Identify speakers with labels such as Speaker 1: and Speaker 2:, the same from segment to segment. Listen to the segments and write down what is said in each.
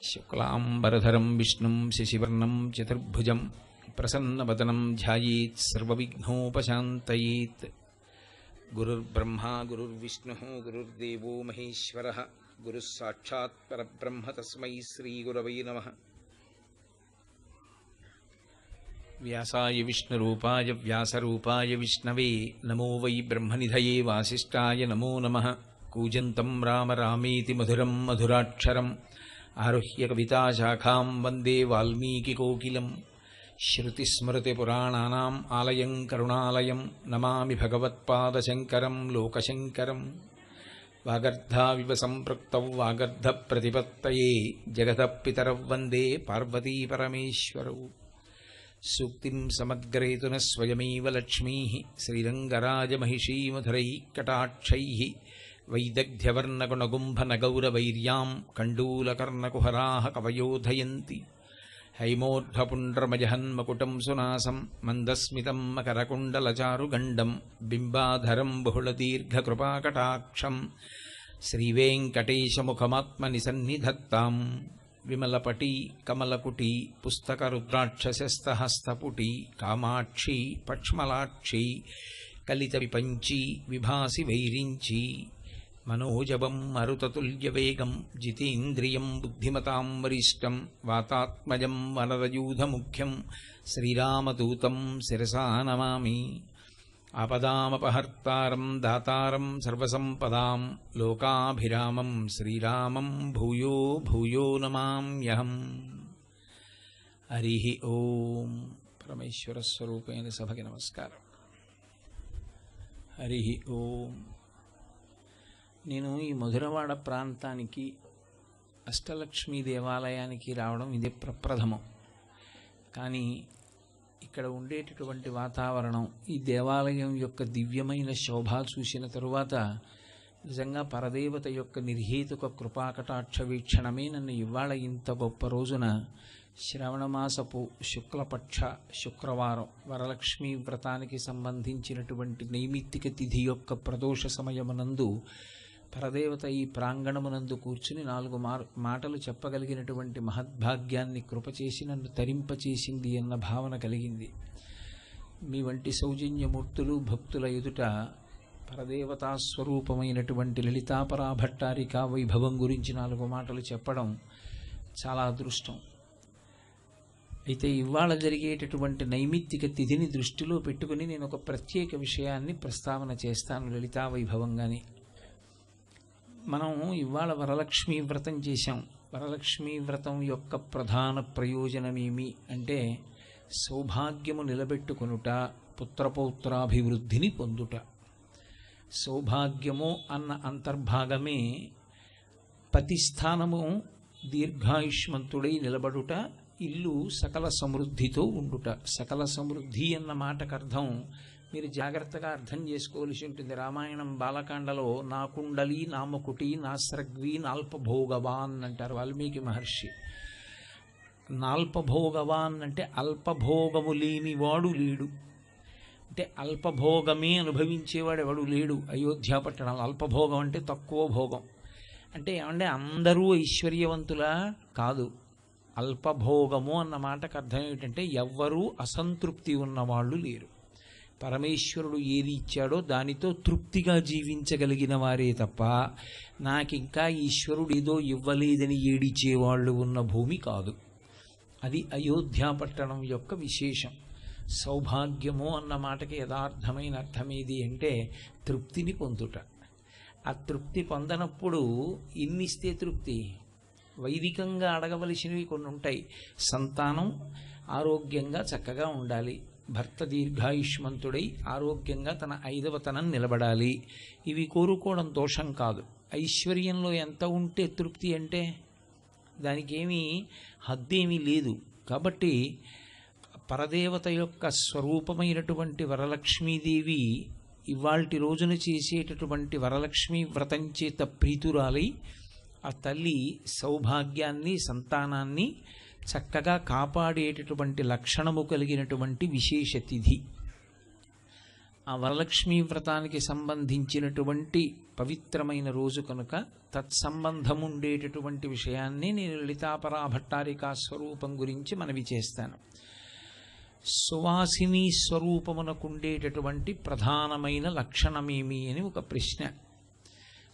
Speaker 1: శుక్లాంబరధరం విష్ణుం శశివర్ణం చతుర్భుజం ప్రసన్నవదనం ధ్యాయేత్ సర్వవిఘ్నోపశాంతయేత్. గురుర్బ్రహ్మా గురుర్విష్ణుః గురుర్దేవో మహేశ్వరః గురుః సాక్షాత్ పరబ్రహ్మ తస్మై శ్రీగురవై నమః. వ్యాసాయ విష్ణురూపాయ వ్యాసరూపాయ విష్ణవే నమో వై బ్రహ్మనిధయే వాసిష్ఠాయ నమో నమః. కూజంతం రామ రామేతి మధురం మధురాక్షరం ఆరుహ్య కవితాశాఖాం వందే వాల్మీకికోకిలం. శ్రుతిస్మృతిపురాణానాం ఆలయం కరుణాలయం నమామి భగవత్పాదశంకరం లోకశంకరం. వాగర్ధావివ సంపృక్తౌ వాగర్ధప్రతిపత్తయే జగతః పితరౌ వందే పార్వతీపరమేశ్వరౌ. సూక్తిం సమగ్రేతున స్వయమేవ లక్ష్మీః శ్రీరంగరాజమహిషీమధురైః కటాక్షైః వైదగ్ధ్యవర్ణగుణగుంభనగౌరవైర్యాం కండూలకర్ణకుహరాः కవయోధయంతి. హైమోర్ధ్వపుండ్రమజహన్మకుటం సునాసం మందస్మితం మకరకుండలచారుగండం బింబాధరం బహుళదీర్ఘకృపాకటాక్షం శ్రీవేంకటేశముఖమాత్మనిసన్నిధత్తాం. విమలపటీ కమలకుటీ పుస్తకరుద్రాక్షసస్తహస్తపుటీ కామాక్షి పక్ష్మలాక్షి కలితవిపంచీ విభాసి వైరించి. మనోజవం మరుతతుల్యవేగం జితేంద్రియం బుద్ధిమతాం వరిష్టం వాతాత్మజం వనరయూధముఖ్యం శ్రీరామదూతం శిరసా నమామి. ఆపదామపహర్తారం దాతారం సర్వసంపదాం లోకాభిరామం శ్రీరామం భూయో భూయో నమామ్యహం. హరి ఓం. పరమేశ్వర స్వరూపైన సభకి నమస్కారం. హరి ఓం. నేను ఈ మధురవాడ ప్రాంతానికి అష్టలక్ష్మీ దేవాలయానికి రావడం ఇదే ప్రప్రథమం. కానీ ఇక్కడ ఉండేటటువంటి వాతావరణం, ఈ దేవాలయం యొక్క దివ్యమైన శోభ చూసిన తరువాత నిజంగా పరదేవత యొక్క నిర్హేతుక కృపాకటాక్ష వీక్షణమే నన్ను ఇవాళ ఇంత గొప్ప రోజున శ్రవణమాసపు శుక్లపక్ష శుక్రవారం వరలక్ష్మీ వ్రతానికి సంబంధించినటువంటి నైమిత్తిక తిథి యొక్క ప్రదోష సమయమునందు పరదేవత ఈ ప్రాంగణమునందు కూర్చుని 4 మాటలు చెప్పగలిగినటువంటి మహద్భాగ్యాన్ని కృపచేసి నన్ను తరింపచేసింది అన్న భావన కలిగింది. మీ వంటి సౌజన్యమూర్తులు భక్తుల ఎదుట పరదేవతా స్వరూపమైనటువంటి లలితాపరాభట్టారికా వైభవం గురించి 4 మాటలు చెప్పడం చాలా అదృష్టం. అయితే ఇవాళ జరిగేటటువంటి నైమిత్తిక తిథిని దృష్టిలో పెట్టుకుని నేను ఒక ప్రత్యేక విషయాన్ని ప్రస్తావన చేస్తాను లలితా వైభవంగానే. మనం ఇవాళ వరలక్ష్మీ వ్రతం చేశాం. వరలక్ష్మీ వ్రతం యొక్క ప్రధాన ప్రయోజనమేమి అంటే సౌభాగ్యము నిలబెట్టుకొనుట, పుత్రపౌత్రాభివృద్ధిని పొందుట. సౌభాగ్యము అన్న అంతర్భాగమే పతిస్థానము దీర్ఘాయుష్మంతుడై నిలబడుట, ఇల్లు సకల సమృద్ధితో ఉండుట. సకల సమృద్ధి అన్న మాటకు అర్థం మీరు జాగ్రత్తగా అర్థం చేసుకోవలసి ఉంటుంది. రామాయణం బాలకాండలో నా కుండలి నామకుటి నాస్రగ్వి నాల్పభోగవాన్ అంటారు వాల్మీకి మహర్షి. నాల్పభోగవాన్ అంటే అల్పభోగము లేనివాడు లేడు, అంటే అల్పభోగమే అనుభవించేవాడు ఎవడు లేడు. అయోధ్య పట్టణం అల్పభోగం అంటే తక్కువ భోగం అంటే ఏమంటే అందరూ ఐశ్వర్యవంతులా కాదు. అల్పభోగము అన్న మాటకు అర్థం ఏమిటంటే ఎవ్వరూ అసంతృప్తి ఉన్నవాళ్ళు లేరు. పరమేశ్వరుడు ఏది ఇచ్చాడో దానితో తృప్తిగా జీవించగలిగిన వారే తప్ప నాకింకా ఈశ్వరుడు ఏదో ఇవ్వలేదని ఏడిచేవాళ్ళు ఉన్న భూమి కాదు. అది అయోధ్య పట్టణం యొక్క విశేషం. సౌభాగ్యము అన్న మాటకి యథార్థమైన అర్థమేది అంటే తృప్తిని పొందుట. ఆ తృప్తి పొందనప్పుడు ఇన్నిస్తే తృప్తి. వైదికంగా అడగవలసినవి కొన్ని ఉంటాయి. సంతానం ఆరోగ్యంగా చక్కగా ఉండాలి, భర్త దీర్ఘాయుష్మంతుడై ఆరోగ్యంగా తన 5వ తనం నిలబడాలి. ఇవి కోరుకోవడం దోషం కాదు. ఐశ్వర్యంలో ఎంత ఉంటే తృప్తి అంటే దానికి ఏమీ హద్దేమీ లేదు. కాబట్టి పరదేవత యొక్క స్వరూపమైనటువంటి వరలక్ష్మీదేవి ఇవాల్టి రోజున చేసేటటువంటి వరలక్ష్మీ వ్రతం చేత ప్రీతురాలై ఆ తల్లి సౌభాగ్యాన్ని సంతానాన్ని చక్కగా కాపాడేటటువంటి లక్షణము కలిగినటువంటి విశేష తిథి. ఆ వరలక్ష్మీ వ్రతానికి సంబంధించినటువంటి పవిత్రమైన రోజు కనుక తత్సంబంధం ఉండేటటువంటి విషయాన్ని నేను లలితాపరా భట్టారికా స్వరూపం గురించి మనవి చేస్తాను. సువాసిని స్వరూపమునకుండేటటువంటి ప్రధానమైన లక్షణమేమి అని ఒక ప్రశ్న.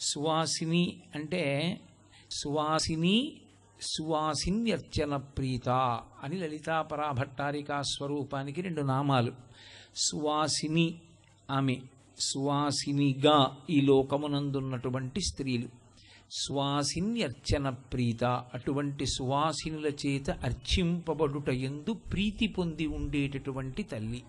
Speaker 1: సువాసిని అంటే సువాసిని సువాసిన్యర్చన ప్రీత అని లలితాపరా భట్టారికా స్వరూపానికి 2 నామాలు. సువాసిని ఆమె, సువాసినిగా ఈ లోకమునందున్నటువంటి స్త్రీలు. సువాసిన్యర్చన ప్రీత, అటువంటి సువాసినుల చేత అర్చింపబడుట యందు ప్రీతి పొంది ఉండేటటువంటి తల్లి.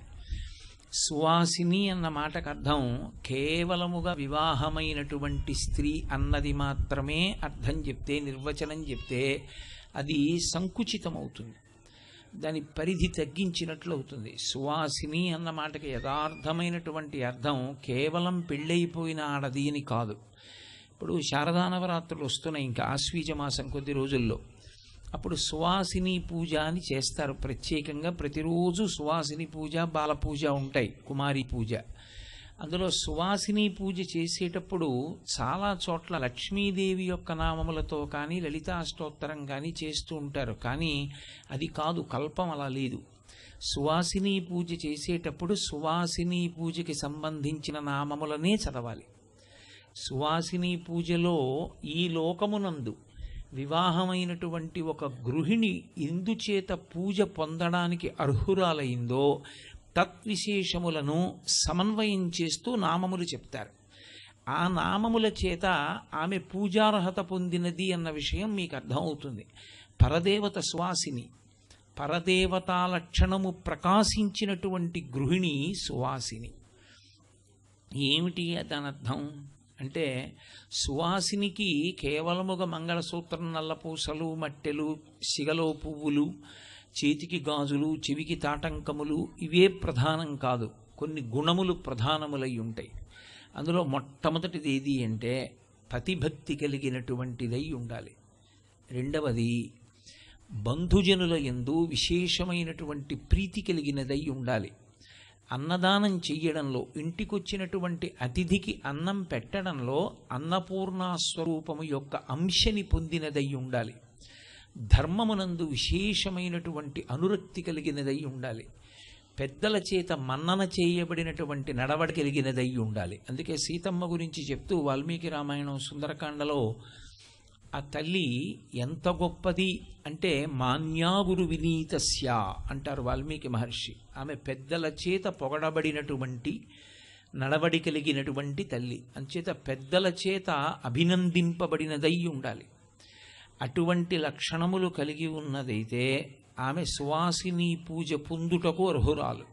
Speaker 1: సువాసిని అన్న మాటకు అర్థం కేవలముగా వివాహమైనటువంటి స్త్రీ అన్నది మాత్రమే అర్థం చెప్తే, నిర్వచనం చెప్తే అది సంకుచితమవుతుంది, దాని పరిధి తగ్గించినట్లు అవుతుంది. సువాసిని అన్న మాటకి యథార్థమైనటువంటి అర్థం కేవలం పెళ్ళైపోయిన ఆడది అని కాదు. ఇప్పుడు శారదానవరాత్రులు వస్తున్నాయి, ఇంకా ఆశ్వీజ మాసం కొద్ది రోజుల్లో. అప్పుడు సువాసిని పూజ అని చేస్తారు ప్రత్యేకంగా. ప్రతిరోజు సువాసిని పూజ, బాల పూజ ఉంటాయి, కుమారి పూజ. అందులో సువాసిని పూజ చేసేటప్పుడు చాలా చోట్ల లక్ష్మీదేవి యొక్క నామములతో కానీ లలితాష్టోత్తరం కానీ చేస్తూ ఉంటారు. కానీ అది కాదు, కల్పం అలా లేదు. సువాసిని పూజ చేసేటప్పుడు సువాసిని పూజకి సంబంధించిన నామములనే చదవాలి. సువాసిని పూజలో ఈ లోకమునందు వివాహమైనటువంటి ఒక గృహిణి ఎందుచేత పూజ పొందడానికి అర్హురాలైందో తద్విశేషములను సమన్వయం చేస్తూ నామములు చెప్తారు. ఆ నామముల చేత ఆమె పూజార్హత పొందినది అన్న విషయం మీకు అర్థమవుతుంది. పరదేవత సువాసిని, పరదేవతా లక్షణము ప్రకాశించినటువంటి గృహిణి సువాసిని. ఏమిటి దాని అర్థం అంటే, సువాసినికి కేవలముగా మంగళసూత్రం, నల్లపూసలు, మట్టెలు, సిగలో పువ్వులు, చేతికి గాజులు, చెవికి తాటంకములు ఇవే ప్రధానం కాదు. కొన్ని గుణములు ప్రధానములై ఉంటాయి. అందులో మొట్టమొదటిది ఏది అంటే పతిభక్తి కలిగినటువంటిదై ఉండాలి. రెండవది బంధుజనుల యందు విశేషమైనటువంటి ప్రీతి కలిగినదై ఉండాలి. అన్నదానం చెయ్యడంలో, ఇంటికొచ్చినటువంటి అతిథికి అన్నం పెట్టడంలో అన్నపూర్ణాస్వరూపము యొక్క అంశని పొందినదై ఉండాలి. ధర్మమునందు విశేషమైనటువంటి అనురక్తి కలిగినదై ఉండాలి. పెద్దల చేత మన్నన చేయబడినటువంటి నడవడి కలిగినదై ఉండాలి. అందుకే సీతమ్మ గురించి చెప్తూ వాల్మీకి రామాయణం సుందరకాండలో ఆ తల్లి ఎంత గొప్పది అంటే మాన్యాగురు వినీతస్య అంటారు వాల్మీకి మహర్షి. ఆమె పెద్దల చేత పొగడబడినటువంటి నడవడి కలిగినటువంటి తల్లి, అంచేత పెద్దల చేత అభినందింపబడినదై ఉండాలి. అటువంటి లక్షణములు కలిగి ఉన్నదైతే ఆమె సువాసిని పూజ పొందుటకు అర్హురాలు.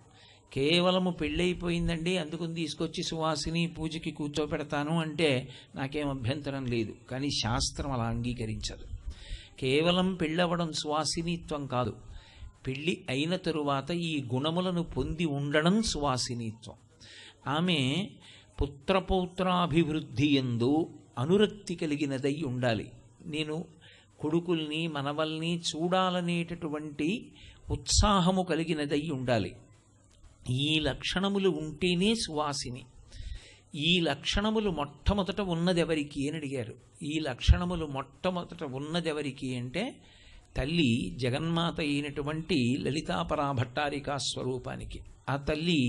Speaker 1: కేవలము పెళ్ళైపోయిందండి అందుకుని తీసుకొచ్చి సువాసిని పూజకి కూర్చోపెడతాను అంటే నాకేం అభ్యంతరం లేదు, కానీ శాస్త్రం అలా అంగీకరించదు. కేవలం పెళ్ళవడం సువాసినిత్వం కాదు, పెళ్ళి అయిన తరువాత ఈ గుణములను పొంది ఉండడం సువాసినిత్వం. ఆమె పుత్రపౌత్రాభివృద్ధి యందు అనురక్తి కలిగినదై ఉండాలి. నేను కొడుకుల్ని మనవల్ని చూడాలనేటటువంటి ఉత్సాహము కలిగినదై ఉండాలి. ఈ లక్షణములు ఉంటేనే సువాసిని. ఈ లక్షణములు మొట్టమొదట ఉన్నదెవరికి అని అడిగారు. ఈ లక్షణములు మొట్టమొదట ఉన్నదెవరికి అంటే తల్లి జగన్మాత అయినటువంటి లలితాపరా భట్టారికా స్వరూపానికి. ఆ తల్లి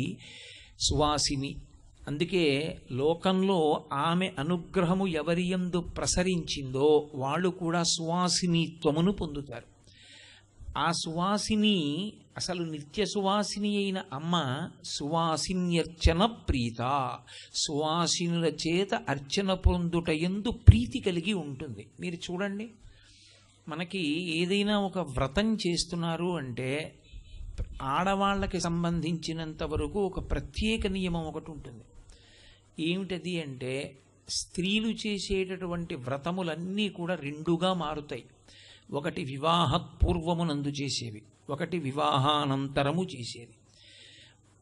Speaker 1: సువాసిని. అందుకే లోకంలో ఆమె అనుగ్రహము ఎవరి యందు ప్రసరించిందో వాళ్ళు కూడా సువాసినిత్వమును పొందుతారు. ఆ సువాసిని అసలు నిత్య సువాసిని అయిన అమ్మ సువాసిన్యర్చన ప్రీత, సువాసినుల చేత అర్చన పొందుట యందు ప్రీతి కలిగి ఉంటుంది. మీరు చూడండి, మనకి ఏదైనా ఒక వ్రతం చేస్తున్నారు అంటే ఆడవాళ్ళకి సంబంధించినంత వరకు ఒక ప్రత్యేక నియమం ఒకటి ఉంటుంది. ఏమిటది అంటే స్త్రీలు చేసేటటువంటి వ్రతములన్నీ కూడా రెండుగా మారుతాయి. ఒకటి వివాహపూర్వమునందు చేసేవి, ఒకటి వివాహానంతరము చేసేది.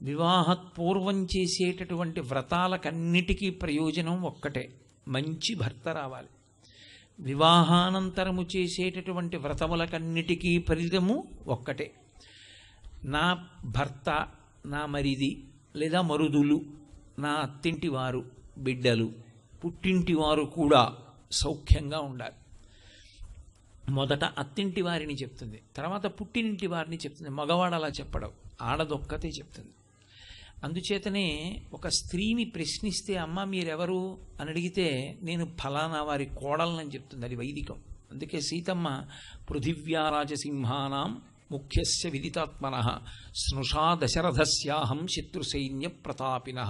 Speaker 1: వివాహపూర్వం చేసేటటువంటి వ్రతాలకన్నిటికీ ప్రయోజనం ఒక్కటే, మంచి భర్త రావాలి. వివాహానంతరము చేసేటటువంటి వ్రతములకన్నిటికీ ఫలితము ఒక్కటే, నా భర్త, నా మరిది లేదా మరుదులు నా అత్తింటి వారు బిడ్డలు పుట్టింటి వారు కూడా సౌఖ్యంగా ఉండాలి. మొదట అత్తింటి వారిని చెప్తుంది, తర్వాత పుట్టినింటి వారిని చెప్తుంది. మగవాడు అలా చెప్పడం, ఆడదొక్కతే చెప్తుంది. అందుచేతనే ఒక స్త్రీని ప్రశ్నిస్తే అమ్మ మీరెవరు అని అడిగితే నేను ఫలానా వారి కోడలని చెప్తుంది. అది వైదికం. అందుకే సీతమ్మ పృథివ్యా రాజసింహానాం ముఖ్యస్య విదితాత్మన స్నుషా దశరథస్యాహం శత్రుసైన్య ప్రతాపిన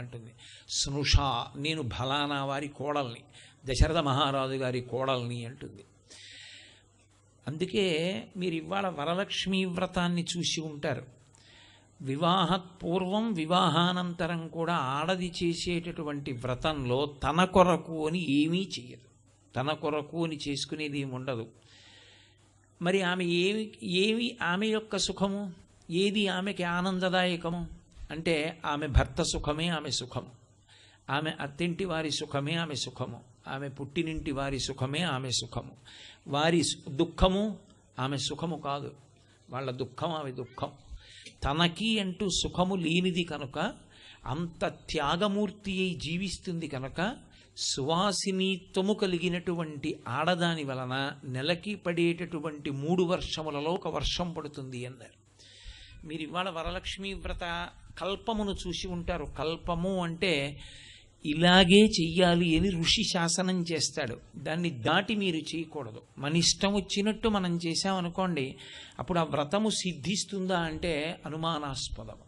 Speaker 1: అంటుంది. స్నుషా నేను ఫలానా వారి కోడల్ని, దశరథ మహారాజు గారి కోడల్ని అంటుంది. అందుకే మీరు ఇవాళ వరలక్ష్మీ వ్రతాన్ని చూసి ఉంటారు. వివాహపూర్వం వివాహానంతరం కూడా ఆడది చేసేటటువంటి వ్రతంలో తన కొరకు అని ఏమీ చెయ్యదు. తన కొరకు అని చేసుకునేది ఏమి ఉండదు. మరి ఆమె ఏమి ఆమె యొక్క సుఖము, ఏది ఆమెకి ఆనందదాయకము అంటే ఆమె భర్త సుఖమే ఆమె సుఖము, ఆమె అత్తింటి వారి సుఖమే ఆమె సుఖము, ఆమె పుట్టినింటి వారి సుఖమే ఆమె సుఖము. వారి దుఃఖము ఆమె సుఖము కాదు, వాళ్ళ దుఃఖం ఆమె దుఃఖం. తనకి అంటూ సుఖము లేనిది కనుక, అంత త్యాగమూర్తి అయి జీవిస్తుంది కనుక సువాసినిత్వము కలిగినటువంటి ఆడదాని వలన నెలకి పడేటటువంటి 3 వర్షములలో 1 వర్షం పడుతుంది అన్నారు. మీరు ఇవాళ వరలక్ష్మీ వ్రత కల్పమును చూసి ఉంటారు. కల్పము అంటే ఇలాగే చెయ్యాలి అని ఋషి శాసనం చేస్తాడు. దాన్ని దాటి మీరు చేయకూడదు. మన ఇష్టం వచ్చినట్టు మనం చేశామనుకోండి, అప్పుడు ఆ వ్రతము సిద్ధిస్తుందా అంటే అనుమానాస్పదం.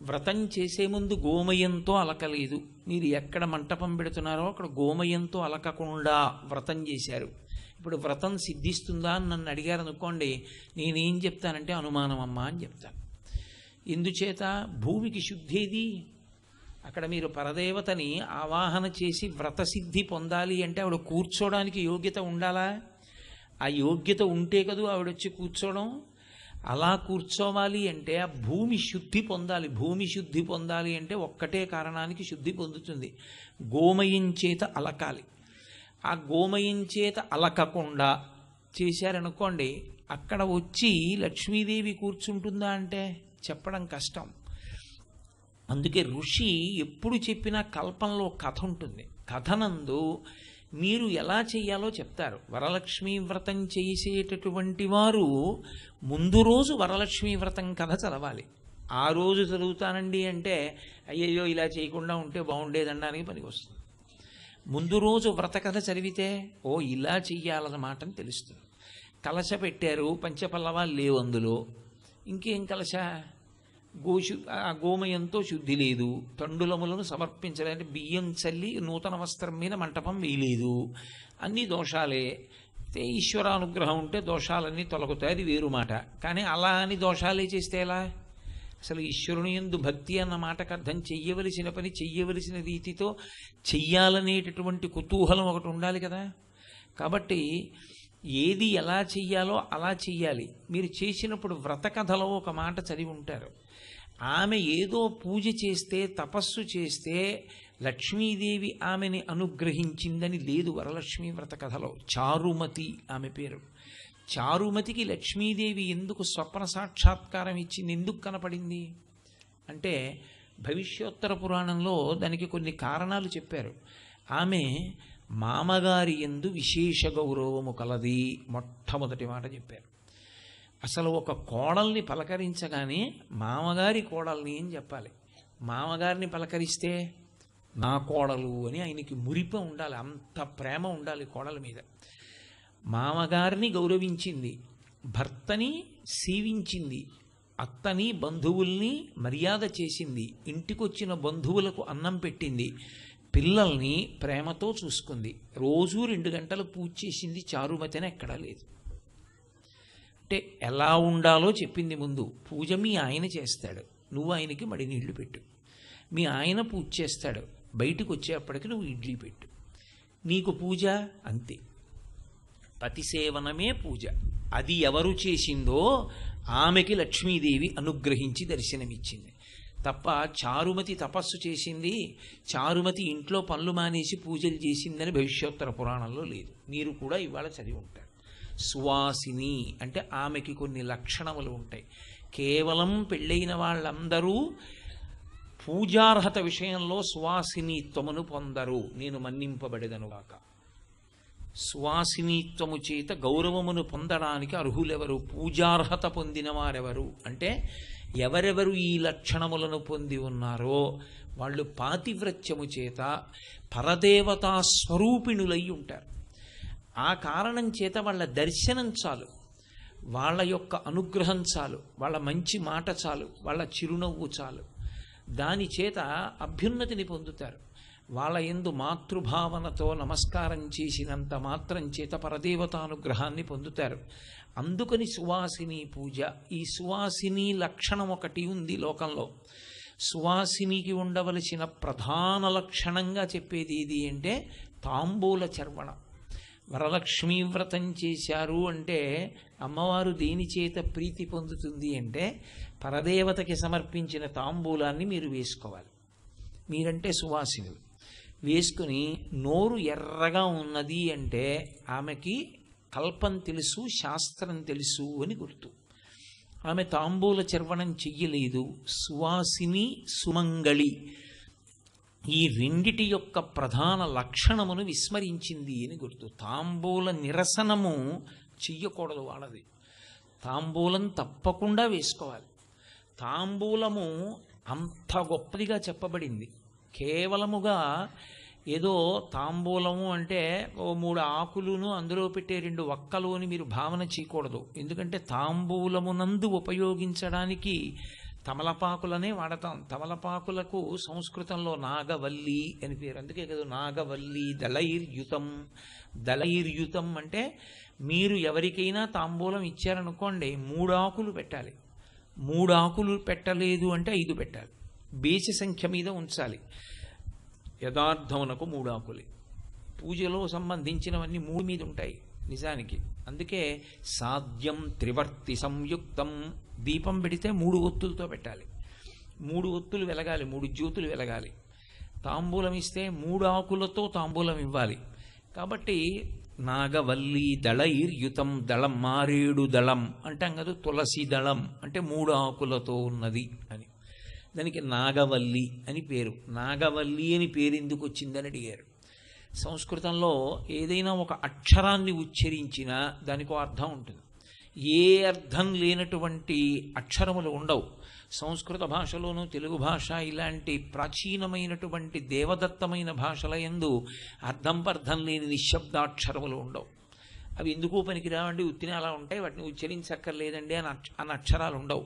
Speaker 1: వ్రతం చేసే ముందు గోమయంతో అలకలేదు. మీరు ఎక్కడ మంటపం పెడుతున్నారో అక్కడ గోమయంతో అలకకుండా వ్రతం చేశారు. ఇప్పుడు వ్రతం సిద్ధిస్తుందా అని నన్ను అడిగారు అనుకోండి, నేనేం చెప్తానంటే అనుమానం అమ్మా అని చెప్తాను. ఎందుచేత భూమికి శుద్ధేది. అక్కడ మీరు పరదేవతని ఆవాహన చేసి వ్రతసిద్ధి పొందాలి అంటే ఆవిడ కూర్చోడానికి యోగ్యత ఉండాలా? ఆ యోగ్యత ఉంటే కదూ ఆవిడొచ్చి కూర్చోవడం. అలా కూర్చోవాలి అంటే ఆ భూమి శుద్ధి పొందాలి. భూమి శుద్ధి పొందాలి అంటే ఒక్కటే కారణానికి శుద్ధి పొందుతుంది, గోమయం చేత అలకాలి. ఆ గోమయం చేత అలకకుండా చేశారనుకోండి, అక్కడ వచ్చి లక్ష్మీదేవి కూర్చుంటుందా అంటే చెప్పడం కష్టం. అందుకే ఋషి ఎప్పుడు చెప్పినా కల్పంలో కథ ఉంటుంది. కథనందు మీరు ఎలా చెయ్యాలో చెప్తారు. వరలక్ష్మీ వ్రతం చేసేటటువంటి వారు ముందు రోజు వరలక్ష్మీ వ్రతం కథ చదవాలి. ఆ రోజు చదువుతానండి అంటే అయ్యయ్యో ఇలా చేయకుండా ఉంటే బాగుండేదనడానికి పనికి వస్తుంది. ముందు రోజు వ్రత కథ చదివితే ఓ ఇలా చెయ్యాలన్నమాట అని తెలుస్తుంది. కలశ పెట్టారు, పంచపల్లవాలు లేవు అందులో, ఇంకేం కలశ? ఆ గోమయంతో శుద్ధి లేదు, తండులములను సమర్పించలేదంటే బియ్యం చల్లి నూతన వస్త్రం మీద మంటపం వేయలేదు, అన్నీ దోషాలే. అయితే ఈశ్వరానుగ్రహం ఉంటే దోషాలన్నీ తొలగుతాయి, అది వేరు మాట. కానీ అలా అని దోషాలే చేస్తే ఎలా? అసలు ఈశ్వరుని యందు భక్తి అన్న మాటకు అర్థం చెయ్యవలసిన పని చెయ్యవలసిన రీతితో చెయ్యాలనేటటువంటి కుతూహలం ఒకటి ఉండాలి కదా. కాబట్టి ఏది ఎలా చెయ్యాలో అలా చెయ్యాలి. మీరు చేసినప్పుడు వ్రత కథలో ఒక మాట చదివి ఉంటారు. ఆమె ఏదో పూజ చేస్తే, తపస్సు చేస్తే లక్ష్మీదేవి ఆమెని అనుగ్రహించిందని లేదు వరలక్ష్మీ వ్రత కథలో. చారుమతి ఆమె పేరు. చారుమతికి లక్ష్మీదేవి ఎందుకు స్వప్న సాక్షాత్కారం ఇచ్చింది, ఎందుకు కనపడింది అంటే భవిష్యోత్తర పురాణంలో దానికి కొన్ని కారణాలు చెప్పారు. ఆమె మామగారి యందు విశేష గౌరవము కలది, మొట్టమొదటి మాట చెప్పారు. అసలు ఒక కోడల్ని పలకరించగానే మామగారి కోడల్ని అని చెప్పాలి. మామగారిని పలకరిస్తే నా కోడలు అని ఆయనకి మురిప ఉండాలి, అంత ప్రేమ ఉండాలి కోడల మీద. మామగారిని గౌరవించింది, భర్తని సేవించింది, అత్తని బంధువుల్ని మర్యాద చేసింది, ఇంటికొచ్చిన బంధువులకు అన్నం పెట్టింది, పిల్లల్ని ప్రేమతో చూసుకుంది, రోజూ 2 గంటలు పూజ చేసింది. చారుమతి అని ఎక్కడా లేదు. అంటే ఎలా ఉండాలో చెప్పింది ముందు. పూజ మీ ఆయన చేస్తాడు, నువ్వు ఆయనకి మడి నీళ్లు పెట్టు. మీ ఆయన పూజ చేస్తాడు, బయటకు వచ్చేప్పటికి నువ్వు ఇడ్లీ పెట్టు. నీకు పూజ అంతే. పతి సేవనమే పూజ. అది ఎవరు చేసిందో ఆమెకి లక్ష్మీదేవి అనుగ్రహించి దర్శనమిచ్చింది తప్ప చారుమతి తపస్సు చేసింది, చారుమతి ఇంట్లో పనులు మానేసి పూజలు చేసిందని భవిష్యోత్తర పురాణంలో లేదు. మీరు కూడా ఇవాళ చదివి ఉంటారు. సువాసిని అంటే ఆమెకి కొన్ని లక్షణములు ఉంటాయి. కేవలం పెళ్ళైన వాళ్ళందరూ పూజార్హత విషయంలో సువాసినీత్వమును పొందరు, నేను మన్నింపబడేదనుగాక. సువాసినీత్వము చేత గౌరవమును పొందడానికి అర్హులెవరు? పూజార్హత పొందిన వారెవరు అంటే ఎవరెవరు ఈ లక్షణములను పొంది ఉన్నారో వాళ్ళు పాతివ్రత్యము చేత పరదేవతా స్వరూపిణులై ఉంటారు. ఆ కారణం చేత వాళ్ళ దర్శనం చాలు, వాళ్ళ యొక్క అనుగ్రహం చాలు, వాళ్ళ మంచి మాట చాలు, వాళ్ళ చిరునవ్వు చాలు, దాని చేత అభ్యున్నతిని పొందుతారు. వాళ్ళ యందు మాతృభావనతో నమస్కారం చేసినంత మాత్రం చేత పరదేవతానుగ్రహాన్ని పొందుతారు. అందుకని సువాసిని పూజ. ఈ సువాసిని లక్షణం ఒకటి ఉంది లోకంలో. సువాసినికి ఉండవలసిన ప్రధాన లక్షణంగా చెప్పేది ఏది అంటే తాంబూల చర్వణం. వరలక్ష్మీ వ్రతం చేశారు అంటే అమ్మవారు దేని చేత ప్రీతి పొందుతుంది అంటే పరదేవతకి సమర్పించిన తాంబూలాన్ని మీరు వేసుకోవాలి. మీరంటే సువాసినులు. వేసుకుని నోరు ఎర్రగా ఉన్నది అంటే ఆమెకి కల్పం తెలుసు, శాస్త్రం తెలుసు అని గుర్తు. ఆమె తాంబూల చర్వణం చెయ్యలేదు. సువాసిని, సుమంగళి ఈ రెండిటి యొక్క ప్రధాన లక్షణమును విస్మరించింది అని గుర్తు. తాంబూల నిరసనము చెయ్యకూడదు వాళ్ళది. తాంబూలం తప్పకుండా వేసుకోవాలి. తాంబూలము అంత గొప్పదిగా చెప్పబడింది. కేవలముగా ఏదో తాంబూలము అంటే ఓ 3 ఆకులును అందులో పెట్టే 2 వక్కలు అని మీరు భావన చేయకూడదు. ఎందుకంటే తాంబూలమునందు ఉపయోగించడానికి తమలపాకులనే వాడతాం. తమలపాకులకు సంస్కృతంలో నాగవల్లి అని పేరు. అందుకే కదా నాగవల్లి దళైర్యుతం. దళైర్యుతం అంటే మీరు ఎవరికైనా తాంబూలం ఇచ్చారనుకోండి 3 ఆకులు పెట్టాలి. 3 ఆకులు పెట్టలేదు అంటే 5 పెట్టాలి. బేసి సంఖ్య మీద ఉంచాలి. యథార్థమునకు 3 ఆకులే. పూజలో సంబంధించినవన్నీ 3 మీద ఉంటాయి నిజానికి. అందుకే సాధ్యం త్రివర్తి సంయుక్తం. దీపం పెడితే 3 ఒత్తులతో పెట్టాలి. 3 ఒత్తులు వెలగాలి, 3 జ్యోతులు వెలగాలి. తాంబూలం ఇస్తే 3 ఆకులతో తాంబూలం ఇవ్వాలి. కాబట్టి నాగవల్లి దళైర్యుతం. దళం మారేడు దళం అంటాం కదా, తులసి దళం అంటే 3 ఆకులతో ఉన్నది అని. దానికి నాగవల్లి అని పేరు. నాగవల్లి అని పేరు ఎందుకు వచ్చిందని అడిగారు. సంస్కృతంలో ఏదైనా ఒక అక్షరాన్ని ఉచ్చరించినా దానికి అర్థం ఉంటుంది. ఏ అర్థం లేనటువంటి అక్షరములు ఉండవు. సంస్కృత భాషలోనూ తెలుగు భాష ఇలాంటి ప్రాచీనమైనటువంటి దేవదత్తమైన భాషల యందు అర్థం పర్థం లేని నిశ్శబ్దాక్షరములు ఉండవు. అవి ఎందుకు పనికిరావండి, ఉత్తిని అలా ఉంటాయి, వాటిని ఉచ్చరించక్కర్లేదండి అని అక్షరాలు ఉండవు.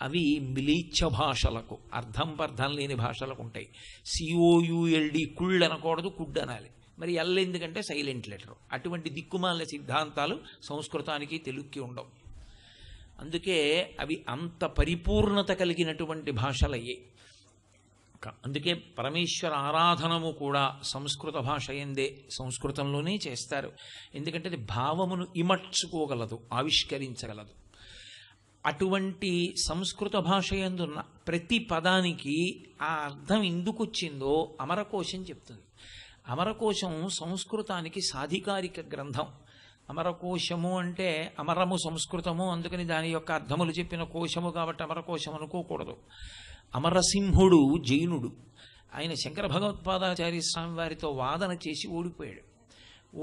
Speaker 1: అవి మిలీచ్ఛ భాషలకు, అర్థం పర్థం లేని భాషలకు ఉంటాయి. COULD కుళ్ళు అనకూడదు, కుడ్ అనాలి. మరి ఎల్ ఎందుకంటే సైలెంట్ లెటర్. అటువంటి దిక్కుమాల సిద్ధాంతాలు సంస్కృతానికి తెలుగుకి ఉండవు. అందుకే అవి అంత పరిపూర్ణత కలిగినటువంటి భాషలయ్యే. అందుకే పరమేశ్వర ఆరాధనము కూడా సంస్కృత భాష ఎందే, సంస్కృతంలోనే చేస్తారు. ఎందుకంటే అది భావమును ఇమర్చుకోగలదు, ఆవిష్కరించగలదు. అటువంటి సంస్కృత భాష యందున్న ప్రతి పదానికి ఆ అర్థం ఎందుకు వచ్చిందో అమరకోశం చెప్తుంది. అమరకోశం సంస్కృతానికి సాధికారిక గ్రంథం. అమరకోశము అంటే అమరము సంస్కృతము, అందుకని దాని యొక్క అర్థములు చెప్పిన కోశము కాబట్టి అమరకోశం అనుకోకూడదు. అమరసింహుడు జైనుడు. ఆయన శంకర భగవత్పాదాచార్య స్వామి వారితో వాదన చేసి ఓడిపోయాడు.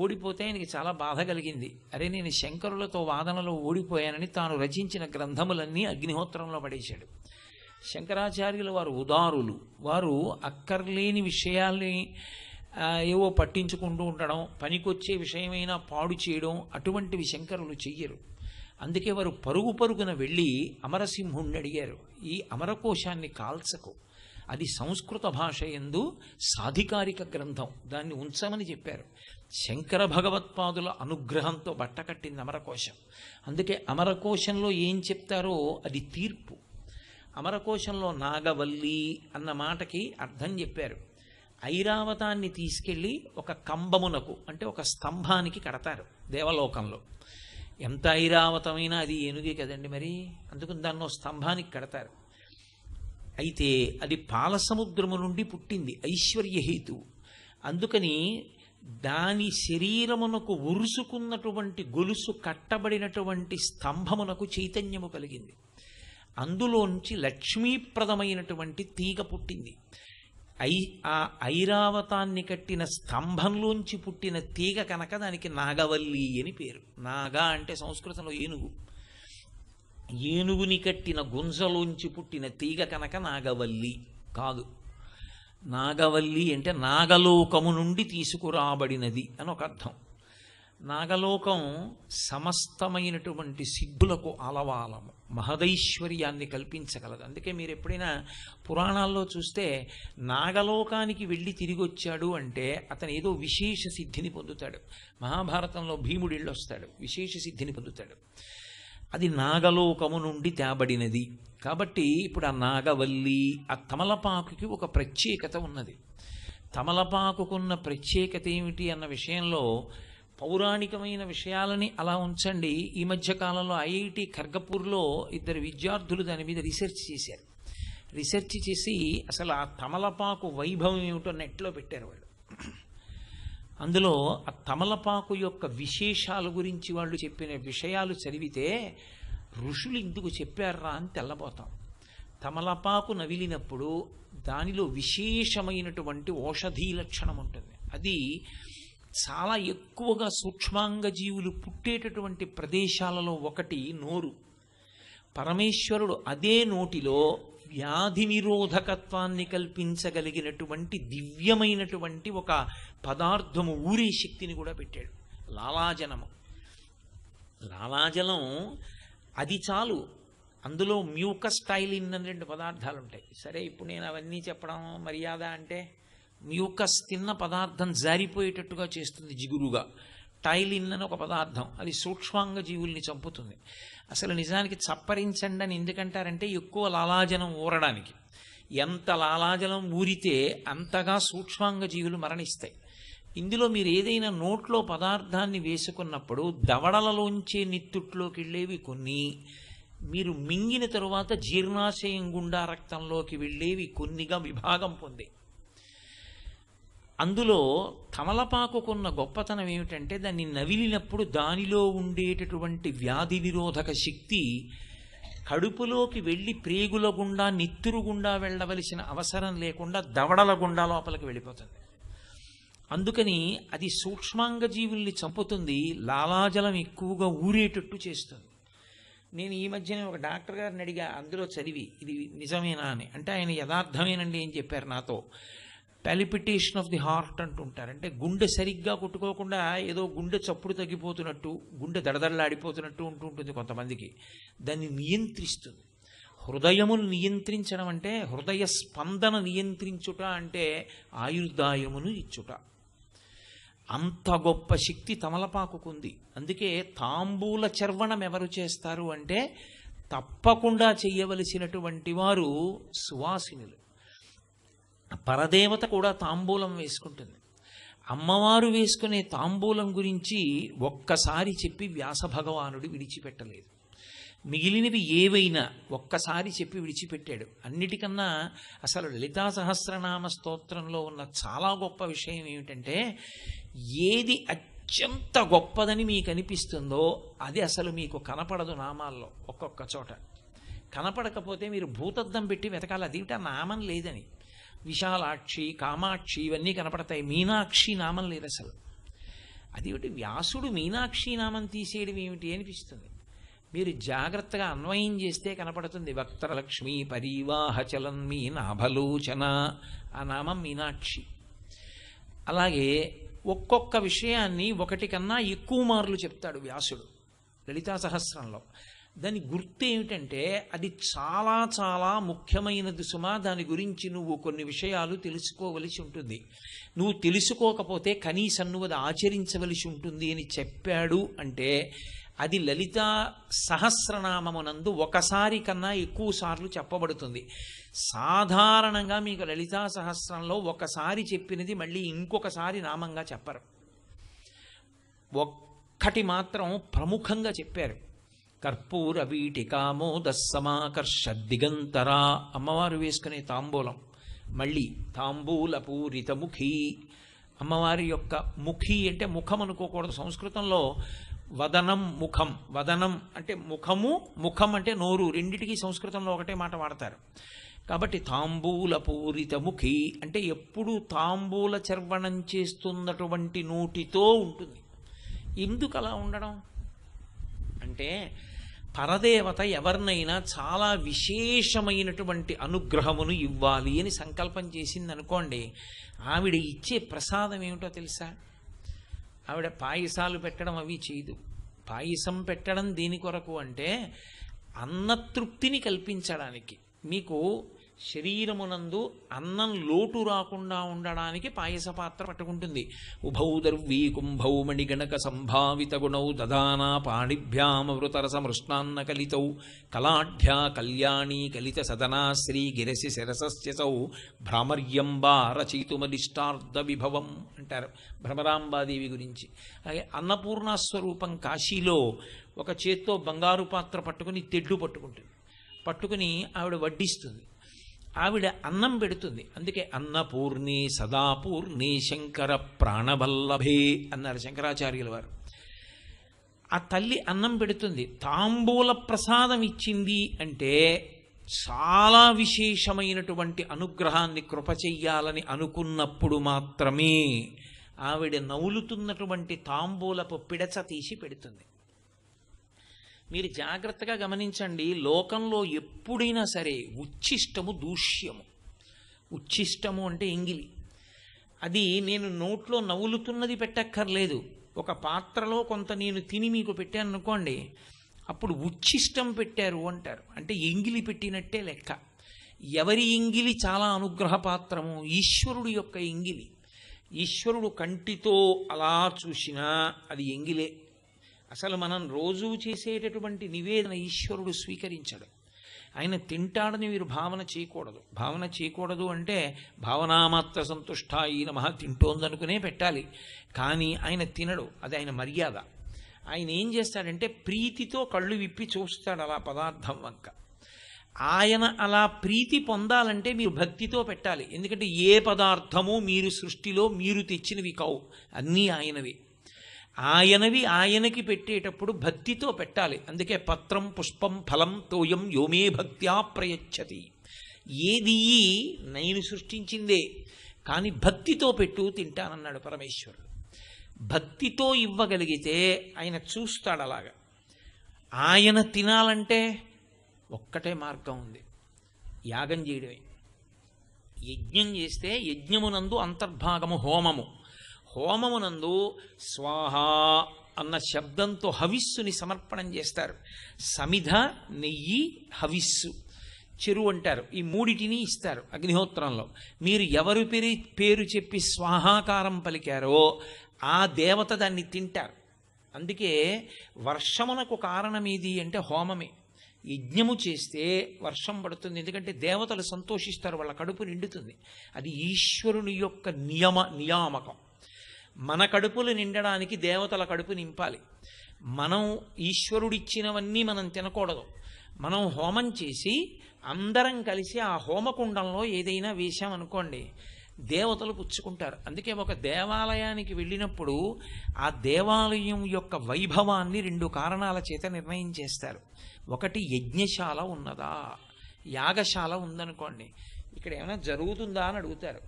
Speaker 1: ఓడిపోతే ఆయనకి చాలా బాధ కలిగింది. అరే, నేను శంకరులతో వాదనలో ఓడిపోయానని తాను రచించిన గ్రంథములన్నీ అగ్నిహోత్రంలో పడేశాడు. శంకరాచార్యులు వారు ఉదారులు. వారు అక్కర్లేని విషయాల్ని ఏవో పట్టించుకుంటూ ఉండడం, పనికొచ్చే విషయమైనా పాడు చేయడం, అటువంటివి శంకరులు చెయ్యరు. అందుకే వారు పరుగు పరుగున వెళ్ళి అమరసింహుణ్ణి అడిగారు, ఈ అమరకోశాన్ని కాల్చకు, అది సంస్కృత భాష యందు సాధికారిక గ్రంథం, దాన్ని ఉంచమని చెప్పారు. శంకర భగవత్పాదుల అనుగ్రహంతో బట్టకట్టింది అమరకోశం. అందుకే అమరకోశంలో ఏం చెప్తారో అది తీర్పు. అమరకోశంలో నాగవల్లి అన్న మాటకి అర్థం చెప్పారు. ఐరావతాన్ని తీసుకెళ్ళి ఒక కంబమునకు అంటే ఒక స్తంభానికి కడతారు దేవలోకంలో. ఎంత ఐరావతమైనా అది ఏనుగే కదండి మరి, అందుకని దాన్ని ఒక స్తంభానికి కడతారు. అయితే అది పాలసముద్రము నుండి పుట్టింది, ఐశ్వర్యహేతు. అందుకని దాని శరీరమునకు ఉరుసుకున్నటువంటి గొలుసు కట్టబడినటువంటి స్తంభమునకు చైతన్యము కలిగింది. అందులోంచి లక్ష్మీప్రదమైనటువంటి తీగ పుట్టింది. ఆ ఐరావతాన్ని కట్టిన స్తంభంలోంచి పుట్టిన తీగ కనుక దానికి నాగవల్లి అని పేరు. నాగా అంటే సంస్కృతంలో ఏనుగు. ఏనుగుని కట్టిన గుంజలోంచి పుట్టిన తీగ కనుక నాగవల్లి కాదు. నాగవల్లి అంటే నాగలోకము నుండి తీసుకురాబడినది అని ఒక అర్థం. నాగలోకం సమస్తమైనటువంటి సిద్ధులకు ఆలవాలము, మహదైశ్వర్యాన్ని కల్పించగలదు. అందుకే మీరు ఎప్పుడైనా పురాణాల్లో చూస్తే నాగలోకానికి వెళ్ళి తిరిగి వచ్చాడు అంటే అతను ఏదో విశేష సిద్ధిని పొందుతాడు. మహాభారతంలో భీముడు వెళ్ళొస్తాడు, విశేష సిద్ధిని పొందుతాడు. అది నాగలోకము నుండి తేబడినది. కాబట్టి ఇప్పుడు ఆ నాగవల్లి, ఆ తమలపాకుకి ఒక ప్రత్యేకత ఉన్నది. తమలపాకుకున్న ప్రత్యేకత ఏమిటి అన్న విషయంలో పౌరాణికమైన విషయాలని అలా ఉంచండి. ఈ మధ్య కాలంలో ఐఐటి ఖర్గపూర్లో 2 విద్యార్థులు దాని మీద రీసెర్చ్ చేశారు. రీసెర్చ్ చేసి అసలు ఆ తమలపాకు వైభవం ఏమిటో నెట్లో పెట్టారు వాళ్ళు. అందులో ఆ తమలపాకు యొక్క విశేషాల గురించి వాళ్ళు చెప్పిన విషయాలు చదివితే ఋషులు ఇందుకు చెప్పారా అని తెల్లబోతాం. తమలపాకు నవిలినప్పుడు దానిలో విశేషమైనటువంటి ఔషధీ లక్షణం ఉంటుంది. అది చాలా ఎక్కువగా సూక్ష్మాంగ జీవులు పుట్టేటటువంటి ప్రదేశాలలో ఒకటి నోరు. పరమేశ్వరుడు అదే నోటిలో వ్యాధి నిరోధకత్వాన్ని కల్పించగలిగినటువంటి దివ్యమైనటువంటి ఒక పదార్థము, ఊరే శక్తిని కూడా పెట్టాడు. లాలాజలము. లాలాజలం అది చాలు. అందులో మ్యూకస్ టైలిన్ అని 2 పదార్థాలు ఉంటాయి. సరే, ఇప్పుడు నేను అవన్నీ చెప్పడం మర్యాద అంటే, మ్యూకస్ తిన్న పదార్థం జారిపోయేటట్టుగా చేస్తుంది జిగురుగా. టైలిన్ అని ఒక పదార్థం, అది సూక్ష్మాంగ జీవుల్ని చంపుతుంది. అసలు నిజానికి చప్పరించండి అని ఎందుకంటారంటే ఎక్కువ లాలాజలం ఊరడానికి. ఎంత లాలాజలం ఊరితే అంతగా సూక్ష్మాంగ జీవులు మరణిస్తాయి. ఇందులో మీరు ఏదైనా నోట్లో పదార్థాన్ని వేసుకున్నప్పుడు దవడలలోంచే నిత్తుట్లోకి వెళ్ళేవి కొన్ని, మీరు మింగిన తరువాత జీర్ణాశయం గుండా రక్తంలోకి వెళ్ళేవి కొన్నిగా విభాగం పొందే. అందులో తమలపాకుకున్న గొప్పతనం ఏమిటంటే దాన్ని నవిలినప్పుడు దానిలో ఉండేటటువంటి వ్యాధి నిరోధక శక్తి కడుపులోకి వెళ్ళి ప్రేగుల గుండా, నిత్తురు గుండా వెళ్ళవలసిన అవసరం లేకుండా దవడల గుండా లోపలికి వెళ్ళిపోతుంది. అందుకని అది సూక్ష్మాంగ జీవుల్ని చంపుతుంది, లాలాజలం ఎక్కువగా ఊరేటట్టు చేస్తుంది. నేను ఈ మధ్యనే ఒక డాక్టర్ గారిని అడిగా, అందులో చదివి ఇది నిజమేనా అని. అంటే ఆయన యథార్థమేనండి ఏం చెప్పారు నాతో. పాలిపిటేషన్ ఆఫ్ ది హార్ట్ అంటుంటారు. అంటే గుండె సరిగ్గా కొట్టుకోకుండా ఏదో గుండె చప్పుడు తగ్గిపోతున్నట్టు, గుండె దడదడలాడిపోతున్నట్టు ఉంటుంది కొంతమందికి. దాన్ని నియంత్రిస్తుంది. హృదయమును నియంత్రించడం అంటే, హృదయ స్పందన నియంత్రించుట అంటే ఆయుర్దాయమును ఇచ్చుట. అంత గొప్ప శక్తి తమలపాకుకుంది. అందుకే తాంబూల చర్వణం ఎవరు చేస్తారు అంటే తప్పకుండా చెయ్యవలసినటువంటి వారు సువాసినులు. పరదేవత కూడా తాంబూలం వేసుకుంటుంది. అమ్మవారు వేసుకునే తాంబూలం గురించి ఒక్కసారి చెప్పి వ్యాస భగవానుడు విడిచిపెట్టలేదు. మిగిలినవి ఏవైనా ఒక్కసారి చెప్పి విడిచిపెట్టాడు. అన్నిటికన్నా అసలు లలితా సహస్రనామ స్తోత్రంలో ఉన్న చాలా గొప్ప విషయం ఏమిటంటే, ఏది అత్యంత గొప్పదని మీకు అనిపిస్తుందో అది అసలు మీకు కనపడదు నామాల్లో. ఒక్కొక్క చోట కనపడకపోతే మీరు భూతద్దం పెట్టి వెతకాలి, అదేమిటి ఆ నామం లేదని. విశాలాక్షి, కామాక్షి ఇవన్నీ కనపడతాయి, మీనాక్షి నామం లేదు అసలు. అదేమిటి వ్యాసుడు మీనాక్షి నామం తీసేయడం ఏమిటి అనిపిస్తుంది. మీరు జాగ్రత్తగా అన్వయం చేస్తే కనపడుతుంది. వక్త్రలక్ష్మి పరీవాహచలన్ మీ నాభలోచన, ఆ నామం మీనాక్షి. అలాగే ఒక్కొక్క విషయాన్ని ఒకటి కన్నా ఎక్కువ మార్లు చెప్తాడు వ్యాసుడు లలితా సహస్రంలో. దాని గుర్తు ఏమిటంటే అది చాలా చాలా ముఖ్యమైనది సుమా, దాని గురించి నువ్వు కొన్ని విషయాలు తెలుసుకోవలసి ఉంటుంది, నువ్వు తెలుసుకోకపోతే కనీసం నువ్వు అది ఆచరించవలసి ఉంటుంది అని చెప్పాడు. అంటే అది లలితా సహస్రనామమునందు ఒకసారి కన్నా ఎక్కువ సార్లు చెప్పబడుతుంది. సాధారణంగా మీకు లలితా సహస్రంలో ఒకసారి చెప్పినది మళ్ళీ ఇంకొకసారి నామంగా చెప్పరు. ఒక్కటి మాత్రం ప్రముఖంగా చెప్పారు, కర్పూర వీటికామోద సమాకర్ష దిగంతరా. అమ్మవారు వేసుకునే తాంబూలం, మళ్ళీ తాంబూల పూరిత ముఖి. అమ్మవారి యొక్క ముఖి అంటే ముఖం అనుకోకూడదు. సంస్కృతంలో వదనం ముఖం. వదనం అంటే ముఖము, ముఖం అంటే నోరు, రెండిటికి సంస్కృతంలో ఒకటే మాట వాడతారు. కాబట్టి తాంబూల పూరిత ముఖి అంటే ఎప్పుడు తాంబూల చర్వణం చేస్తున్నటువంటి నోటితో ఉంటుంది. ఎందుకు అలా ఉండడం అంటే పరదేవత ఎవరినైనా చాలా విశేషమైనటువంటి అనుగ్రహమును ఇవ్వాలి అని సంకల్పం చేసింది అనుకోండి, ఆవిడ ఇచ్చే ప్రసాదం ఏమిటో తెలుసా? ఆవిడ పాయసాలు పెట్టడం అవి చేయదు. పాయసం పెట్టడం దేని కొరకు అంటే అన్నతృప్తిని కల్పించడానికి. మీకు శరీరమునందు అన్నం లోటు రాకుండా ఉండడానికి పాయస పాత్ర పట్టుకుంటుంది. ఉభౌ దర్వీ కుంభౌ మణిగణక సంభావిత గుణౌ దదానా పాణిభ్యామృతరస మృష్ణాన్న కలితౌ కలాఢ్యా కళ్యాణీ కలిత సదనా శ్రీ గిరసి శిరసస్యసౌ భ్రామర్యంబా రచయితుమదిష్టార్థ విభవం అంటారు భ్రమరాంబాదేవి గురించి. అలాగే అన్నపూర్ణాస్వరూపం కాశీలో ఒక చేత్తో బంగారు పాత్ర పట్టుకుని తెడ్డు పట్టుకుని ఆవిడ వడ్డిస్తుంది. ఆవిడ అన్నం పెడుతుంది. అందుకే అన్నపూర్ణే సదాపూర్ణే శంకర ప్రాణవల్లభే అన్నారు శంకరాచార్యుల వారు. ఆ తల్లి అన్నం పెడుతుంది. తాంబూల ప్రసాదం ఇచ్చింది అంటే చాలా విశేషమైనటువంటి అనుగ్రహాన్ని కృప చెయ్యాలని అనుకున్నప్పుడు మాత్రమే ఆవిడ నవ్వులుతున్నటువంటి తాంబూలపు పిడచ తీసి పెడుతుంది. మీరు జాగ్రత్తగా గమనించండి, లోకంలో ఎప్పుడైనా సరే ఉచ్ఛిష్టము దూష్యము. ఉచ్ఛిష్టము అంటే ఎంగిలి. అది నేను నోట్లో నవ్వులుతున్నది పెట్టక్కర్లేదు. ఒక పాత్రలో కొంత నేను తిని మీకు పెట్టాను అనుకోండి, అప్పుడు ఉచ్ఛిష్టం పెట్టారు అంటారు. అంటే ఎంగిలి పెట్టినట్టే లెక్క. ఎవరి ఎంగిలి చాలా అనుగ్రహపాత్రము? ఈశ్వరుడు యొక్క ఎంగిలి. ఈశ్వరుడు కంటితో అలా చూసినా అది ఎంగిలే. అసలు మనం రోజూ చేసేటటువంటి నివేదన ఈశ్వరుడు స్వీకరించడు. ఆయన తింటాడని మీరు భావన చేయకూడదు అంటే భావనామాత్ర సంతుష్టాయి నమః తింటోందనుకునే పెట్టాలి. కానీ ఆయన తినడు, అది ఆయన మర్యాద. ఆయన ఏం చేస్తాడంటే ప్రీతితో కళ్ళు విప్పి చూస్తాడు అలా పదార్థం వంక. ఆయన అలా ప్రీతి పొందాలంటే మీరు భక్తితో పెట్టాలి. ఎందుకంటే ఏ పదార్థము మీరు సృష్టిలో మీరు తెచ్చినవి కావు, అన్నీ ఆయనవి. ఆయనకి పెట్టేటప్పుడు భక్తితో పెట్టాలి. అందుకే పత్రం పుష్పం ఫలం తోయం యోమే భక్త్యా ప్రయచ్చతి. ఏది నేను సృష్టించిందే, కానీ భక్తితో పెట్టు తింటానన్నాడు పరమేశ్వరుడు. భక్తితో ఇవ్వగలిగితే ఆయన చూస్తాడు అలాగా. ఆయన తినాలంటే ఒక్కటే మార్గం ఉంది, యాగం చేయడమే. యజ్ఞం చేస్తే యజ్ఞమునందు అంతర్భాగము హోమము. హోమమునందు స్వాహ అన్న శబ్దంతో హవిస్సుని సమర్పణం చేస్తారు. సమిధ, నెయ్యి, హవిస్సు, చెరువు అంటారు. ఈ మూడిటిని ఇస్తారు అగ్నిహోత్రంలో. మీరు ఎవరి పేరు చెప్పి స్వాహాకారం పలికారో ఆ దేవత దాన్ని తింటారు. అందుకే వర్షమునకు కారణం ఏది అంటే హోమమే. యజ్ఞము చేస్తే వర్షం పడుతుంది, ఎందుకంటే దేవతలు సంతోషిస్తారు, వాళ్ళ కడుపు నిండుతుంది. అది ఈశ్వరుని యొక్క నియామకం. మన కడుపులు నిండడానికి దేవతల కడుపు నింపాలి. మనం ఈశ్వరుడిచ్చినవన్నీ మనం తినకూడదు. మనం హోమం చేసి అందరం కలిసి ఆ హోమకుండంలో ఏదైనా వేశామనుకోండి, దేవతలు పుచ్చుకుంటారు. అందుకే ఒక దేవాలయానికి వెళ్ళినప్పుడు ఆ దేవాలయం యొక్క వైభవాన్ని 2 కారణాల చేత నిర్ణయం చేస్తారు. ఒకటి, యజ్ఞశాల ఉన్నదా, యాగశాల ఉందనుకోండి, ఇక్కడ ఏమైనా జరుగుతుందా అని అడుగుతారు.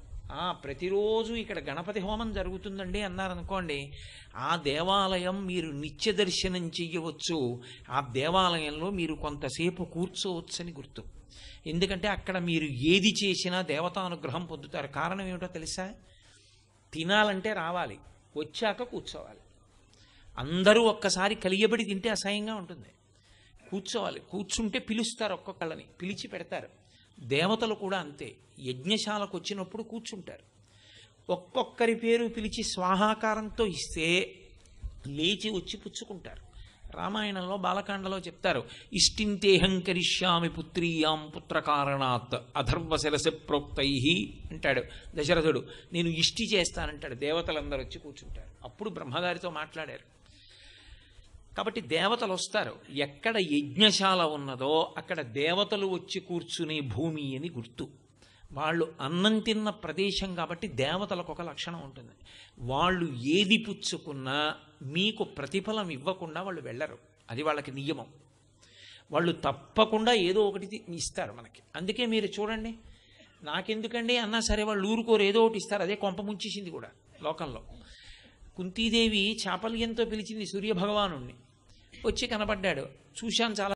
Speaker 1: ప్రతిరోజు ఇక్కడ గణపతి హోమం జరుగుతుందండి అన్నారనుకోండి, ఆ దేవాలయం మీరు నిత్య దర్శనం చెయ్యవచ్చు. ఆ దేవాలయంలో మీరు కొంతసేపు కూర్చోవచ్చని గుర్తు. ఎందుకంటే అక్కడ మీరు ఏది చేసినా దేవతానుగ్రహం పొందుతారు. కారణం ఏమిటో తెలుసా? తినాలంటే రావాలి, వచ్చాక కూర్చోవాలి. అందరూ ఒక్కసారి కలియబడి తింటే అసహ్యంగా ఉంటుంది. కూర్చోవాలి, కూర్చుంటే పిలుస్తారు, ఒక్కొక్కళ్ళని పిలిచి పెడతారు. దేవతలు కూడా అంతే, యజ్ఞశాలకు వచ్చినప్పుడు కూర్చుంటారు. ఒక్కొక్కరి పేరు పిలిచి స్వాహాకారంతో ఇస్తే లేచి వచ్చి పుచ్చుకుంటారు. రామాయణంలో బాలకాండలో చెప్తారు, ఇష్టింతేహం కరిష్యామి పుత్రీయాం పుత్రకారణాత్ అధర్వశిరసి ప్రోక్తై అంటాడు దశరథుడు. నేను ఇష్టి చేస్తానంటాడు. దేవతలందరూ వచ్చి కూర్చుంటారు. అప్పుడు బ్రహ్మగారితో మాట్లాడారు. కాబట్టి దేవతలు వస్తారు. ఎక్కడ యజ్ఞశాల ఉన్నదో అక్కడ దేవతలు వచ్చి కూర్చునే భూమి అని గుర్తు. వాళ్ళు అన్నం తిన్న ప్రదేశం కాబట్టి దేవతలకు ఒక లక్షణం ఉంటుంది. వాళ్ళు ఏది పుచ్చుకున్నా మీకు ప్రతిఫలం ఇవ్వకుండా వాళ్ళు వెళ్ళరు. అది వాళ్ళకి నియమం. వాళ్ళు తప్పకుండా ఏదో ఒకటి ఇస్తారు మనకి. అందుకే మీరు చూడండి, నాకెందుకండి అన్నా సరే వాళ్ళు ఊరుకోరు, ఏదో ఒకటి ఇస్తారు. అదే కొంప ముంచేసింది కూడా లోకంలో. కుంతీదేవి చాపల్యంతో పిలిచింది సూర్యభగవానుణ్ణి. వచ్చి కనపడ్డాడు, చూశాను చాలా